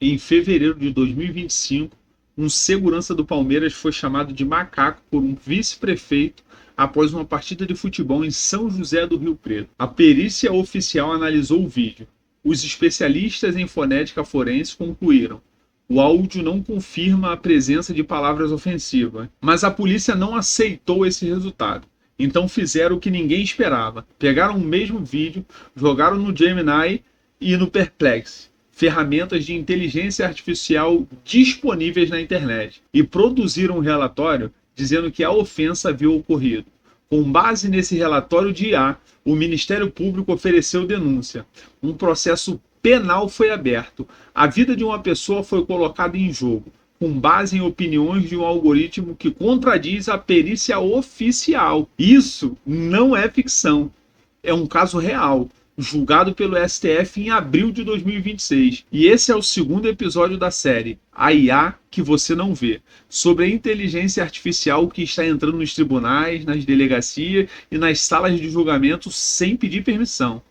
Em fevereiro de 2025, um segurança do Palmeiras foi chamado de macaco por um vice-prefeito após uma partida de futebol em São José do Rio Preto. A perícia oficial analisou o vídeo. Os especialistas em fonética forense concluíram: o áudio não confirma a presença de palavras ofensivas, mas a polícia não aceitou esse resultado. Então fizeram o que ninguém esperava. Pegaram o mesmo vídeo, jogaram no Gemini e no Perplex, ferramentas de inteligência artificial disponíveis na internet, e produziram um relatório dizendo que a ofensa havia ocorrido. Com base nesse relatório de IA, o Ministério Público ofereceu denúncia. Um processo penal foi aberto. A vida de uma pessoa foi colocada em jogo, com base em opiniões de um algoritmo que contradiz a perícia oficial. Isso não é ficção. É um caso real, julgado pelo STF em abril de 2026. E esse é o segundo episódio da série A IA que você não vê, sobre a inteligência artificial que está entrando nos tribunais, nas delegacias e nas salas de julgamento sem pedir permissão.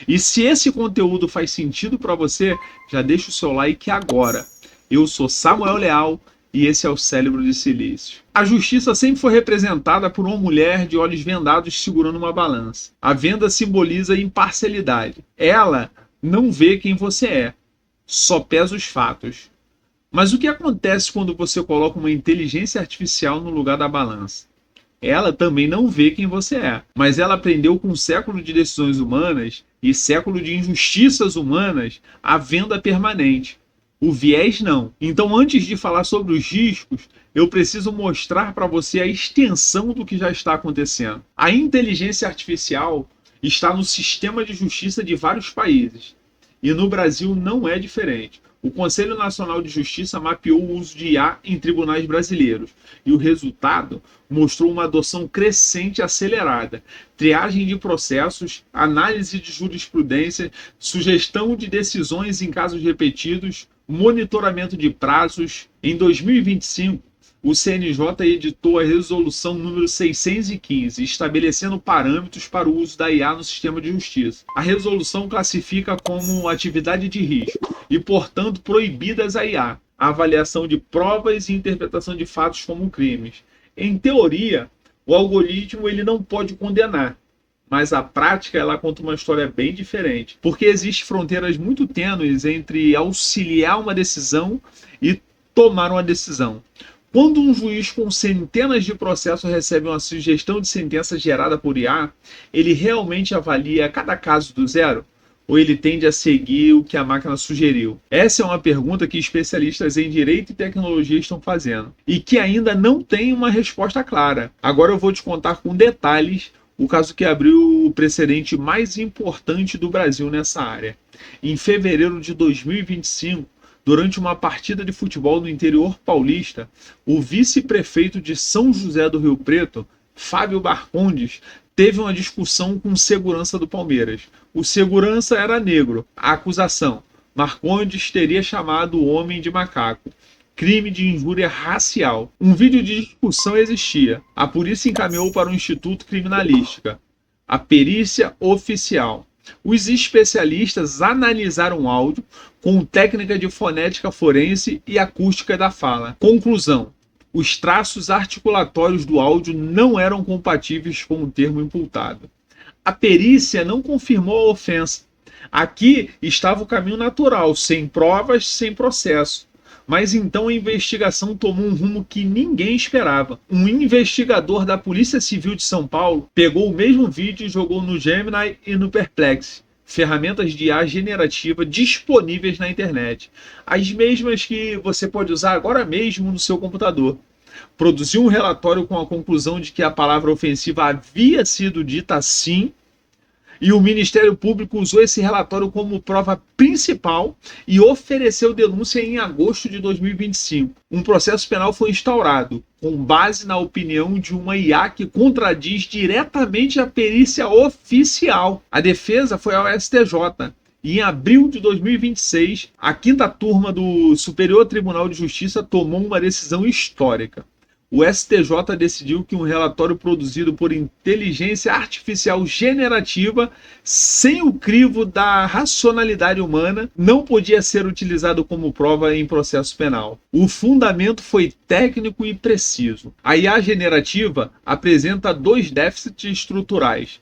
E se esse conteúdo faz sentido para você, já deixa o seu like agora. Eu sou Samuel Leal e esse é o Cérebro de Silício. A justiça sempre foi representada por uma mulher de olhos vendados segurando uma balança. A venda simboliza imparcialidade. Ela não vê quem você é, só pesa os fatos. Mas o que acontece quando você coloca uma inteligência artificial no lugar da balança? Ela também não vê quem você é, mas ela aprendeu com um século de decisões humanas e século de injustiças humanas a venda permanente. O viés não. Então, antes de falar sobre os riscos, eu preciso mostrar para você a extensão do que já está acontecendo. A inteligência artificial está no sistema de justiça de vários países. E no Brasil não é diferente. O Conselho Nacional de Justiça mapeou o uso de IA em tribunais brasileiros. E o resultado mostrou uma adoção crescente e acelerada. Triagem de processos, análise de jurisprudência, sugestão de decisões em casos repetidos, monitoramento de prazos. Em 2025, o CNJ editou a resolução número 615, estabelecendo parâmetros para o uso da IA no sistema de justiça. A resolução classifica como atividade de risco e, portanto, proibidas a IA, a avaliação de provas e interpretação de fatos como crimes. Em teoria, o algoritmo ele não pode condenar, mas a prática ela conta uma história bem diferente, porque existem fronteiras muito tênues entre auxiliar uma decisão e tomar uma decisão. Quando um juiz com centenas de processos recebe uma sugestão de sentença gerada por IA, ele realmente avalia cada caso do zero? Ou ele tende a seguir o que a máquina sugeriu? Essa é uma pergunta que especialistas em direito e tecnologia estão fazendo, e que ainda não tem uma resposta clara. Agora eu vou te contar com detalhes o caso que abriu o precedente mais importante do Brasil nessa área. Em fevereiro de 2025, durante uma partida de futebol no interior paulista, o vice-prefeito de São José do Rio Preto, Fábio Marcondes, teve uma discussão com o segurança do Palmeiras. O segurança era negro. A acusação: Marcondes teria chamado o homem de macaco. Crime de injúria racial. Um vídeo de discussão existia. A polícia encaminhou para o Instituto Criminalística. A perícia oficial. Os especialistas analisaram o áudio com técnica de fonética forense e acústica da fala. Conclusão: os traços articulatórios do áudio não eram compatíveis com o termo imputado. A perícia não confirmou a ofensa. Aqui estava o caminho natural, sem provas, sem processo. Mas então a investigação tomou um rumo que ninguém esperava. Um investigador da Polícia Civil de São Paulo pegou o mesmo vídeo e jogou no Gemini e no Perplex, ferramentas de IA generativa disponíveis na internet. As mesmas que você pode usar agora mesmo no seu computador. Produziu um relatório com a conclusão de que a palavra ofensiva havia sido dita sim, e o Ministério Público usou esse relatório como prova principal e ofereceu denúncia em agosto de 2025. Um processo penal foi instaurado, com base na opinião de uma IA que contradiz diretamente a perícia oficial. A defesa foi ao STJ. E em abril de 2026, a quinta turma do Superior Tribunal de Justiça tomou uma decisão histórica. o STJ decidiu que um relatório produzido por inteligência artificial generativa, sem o crivo da racionalidade humana, não podia ser utilizado como prova em processo penal. O fundamento foi técnico e preciso. A IA generativa apresenta dois déficits estruturais: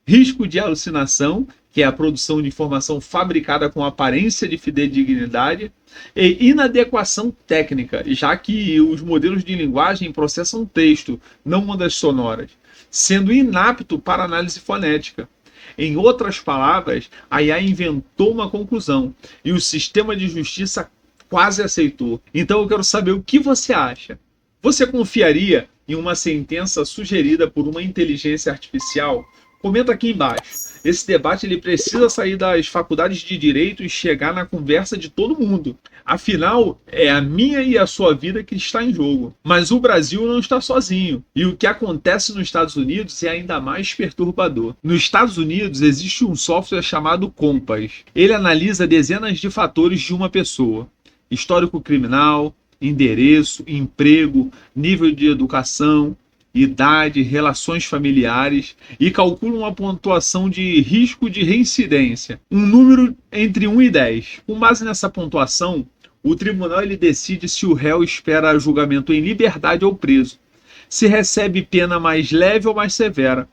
risco de alucinação, que é a produção de informação fabricada com aparência de fidedignidade, e inadequação técnica, já que os modelos de linguagem processam texto, não ondas sonoras, sendo inapto para análise fonética. Em outras palavras, a IA inventou uma conclusão e o sistema de justiça quase aceitou. Então eu quero saber o que você acha. Você confiaria em uma sentença sugerida por uma inteligência artificial? Comenta aqui embaixo. Esse debate ele precisa sair das faculdades de direito e chegar na conversa de todo mundo. Afinal, é a minha e a sua vida que está em jogo. Mas o Brasil não está sozinho. E o que acontece nos Estados Unidos é ainda mais perturbador. Nos Estados Unidos existe um software chamado Compass. Ele analisa dezenas de fatores de uma pessoa: histórico criminal, endereço, emprego, nível de educação, idade, relações familiares, e calcula uma pontuação de risco de reincidência, um número entre 1 e 10. Com base nessa pontuação, o tribunal ele decide se o réu espera julgamento em liberdade ou preso, se recebe pena mais leve ou mais severa.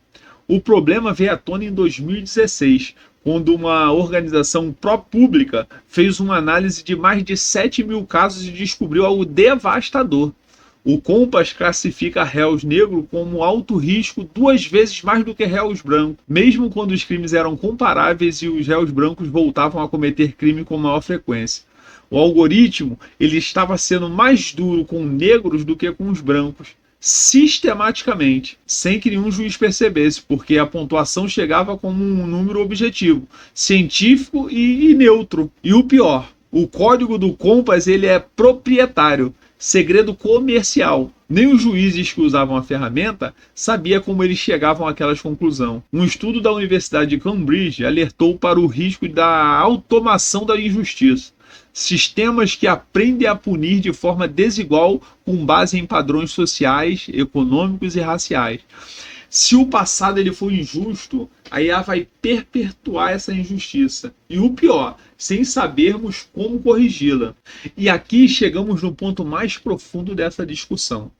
O problema veio à tona em 2016, quando uma organização pró-pública fez uma análise de mais de 7.000 casos e descobriu algo devastador. O Compass classifica réus negros como alto risco 2 vezes mais do que réus brancos, mesmo quando os crimes eram comparáveis e os réus brancos voltavam a cometer crime com maior frequência. O algoritmo ele estava sendo mais duro com negros do que com os brancos, sistematicamente, sem que nenhum juiz percebesse, porque a pontuação chegava como um número objetivo, científico e neutro. E o pior, o código do Compass ele é proprietário, segredo comercial. Nem os juízes que usavam a ferramenta sabiam como eles chegavam àquelas conclusões. Um estudo da Universidade de Cambridge alertou para o risco da automação da injustiça. Sistemas que aprendem a punir de forma desigual com base em padrões sociais, econômicos e raciais. Se o passado ele for injusto, a IA vai perpetuar essa injustiça. E o pior, sem sabermos como corrigi-la. E aqui chegamos no ponto mais profundo dessa discussão.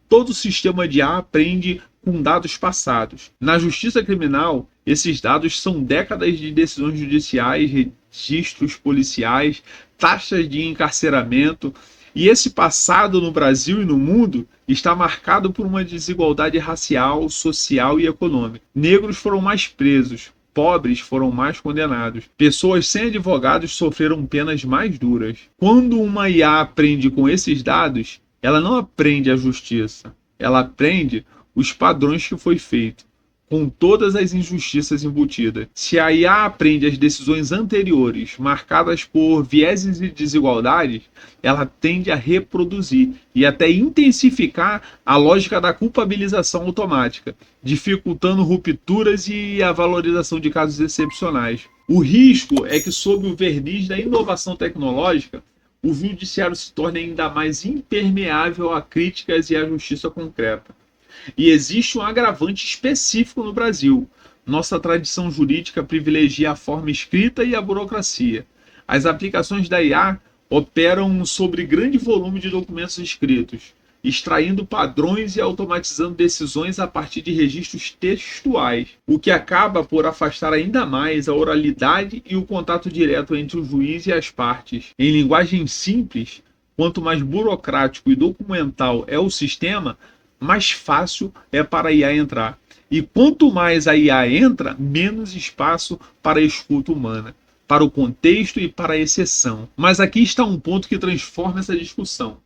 Todo sistema de IA aprende com dados passados. Na justiça criminal, esses dados são décadas de decisões judiciais, registros policiais, taxas de encarceramento. E esse passado no Brasil e no mundo está marcado por uma desigualdade racial, social e econômica. Negros foram mais presos, pobres foram mais condenados. Pessoas sem advogados sofreram penas mais duras. Quando uma IA aprende com esses dados, ela não aprende a justiça, ela aprende os padrões que foi feito, com todas as injustiças embutidas. Se a IA aprende as decisões anteriores, marcadas por vieses e desigualdades, ela tende a reproduzir e até intensificar a lógica da culpabilização automática, dificultando rupturas e a valorização de casos excepcionais. O risco é que, sob o verniz da inovação tecnológica, o judiciário se torne ainda mais impermeável a críticas e à justiça concreta. E existe um agravante específico no Brasil. Nossa tradição jurídica privilegia a forma escrita e a burocracia. As aplicações da IA operam sobre grande volume de documentos escritos, extraindo padrões e automatizando decisões a partir de registros textuais, o que acaba por afastar ainda mais a oralidade e o contato direto entre o juiz e as partes. Em linguagem simples, quanto mais burocrático e documental é o sistema, mais fácil é para a IA entrar. E quanto mais a IA entra, menos espaço para a escuta humana, para o contexto e para a exceção. Mas aqui está um ponto que transforma essa discussão.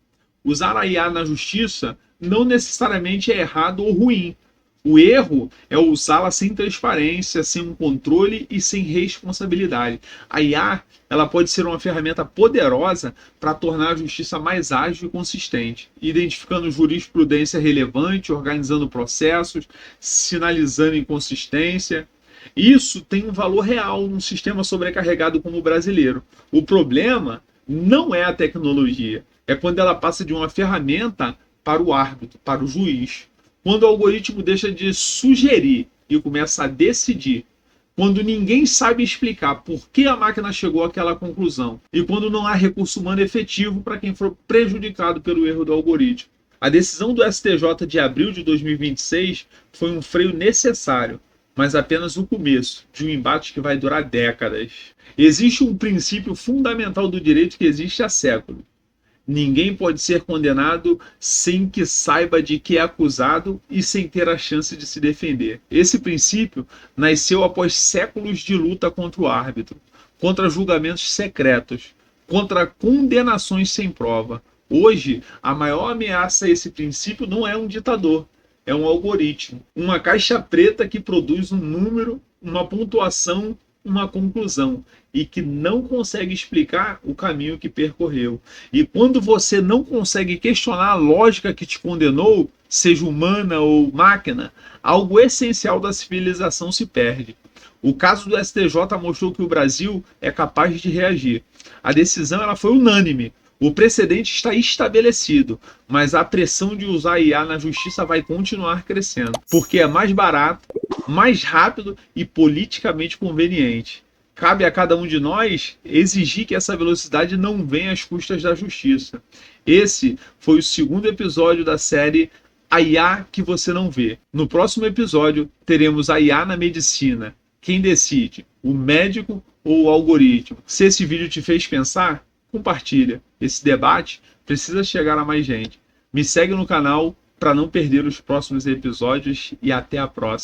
Usar a IA na justiça não necessariamente é errado ou ruim. O erro é usá-la sem transparência, sem um controle e sem responsabilidade. A IA ela pode ser uma ferramenta poderosa para tornar a justiça mais ágil e consistente, identificando jurisprudência relevante, organizando processos, sinalizando inconsistência. Isso tem um valor real num sistema sobrecarregado como o brasileiro. O problema não é a tecnologia, é quando ela passa de uma ferramenta para o árbitro, para o juiz. Quando o algoritmo deixa de sugerir e começa a decidir, quando ninguém sabe explicar por que a máquina chegou àquela conclusão e quando não há recurso humano efetivo para quem for prejudicado pelo erro do algoritmo. A decisão do STJ de abril de 2026 foi um freio necessário, mas apenas o começo de um embate que vai durar décadas. Existe um princípio fundamental do direito que existe há séculos. Ninguém pode ser condenado sem que saiba de que é acusado e sem ter a chance de se defender. Esse princípio nasceu após séculos de luta contra o árbitro, contra julgamentos secretos, contra condenações sem prova. Hoje, a maior ameaça a esse princípio não é um ditador, é um algoritmo, uma caixa preta que produz um número, uma pontuação, uma conclusão e que não consegue explicar o caminho que percorreu. E quando você não consegue questionar a lógica que te condenou, seja humana ou máquina, algo essencial da civilização se perde. O caso do STJ mostrou que o Brasil é capaz de reagir. A decisão ela foi unânime. O precedente está estabelecido, mas a pressão de usar a IA na justiça vai continuar crescendo, porque é mais barato, mais rápido e politicamente conveniente. Cabe a cada um de nós exigir que essa velocidade não venha às custas da justiça. Esse foi o segundo episódio da série A IA que você não vê. No próximo episódio, teremos a IA na medicina. Quem decide? O médico ou o algoritmo? Se esse vídeo te fez pensar, compartilha. Esse debate precisa chegar a mais gente. Me segue no canal para não perder os próximos episódios e até a próxima.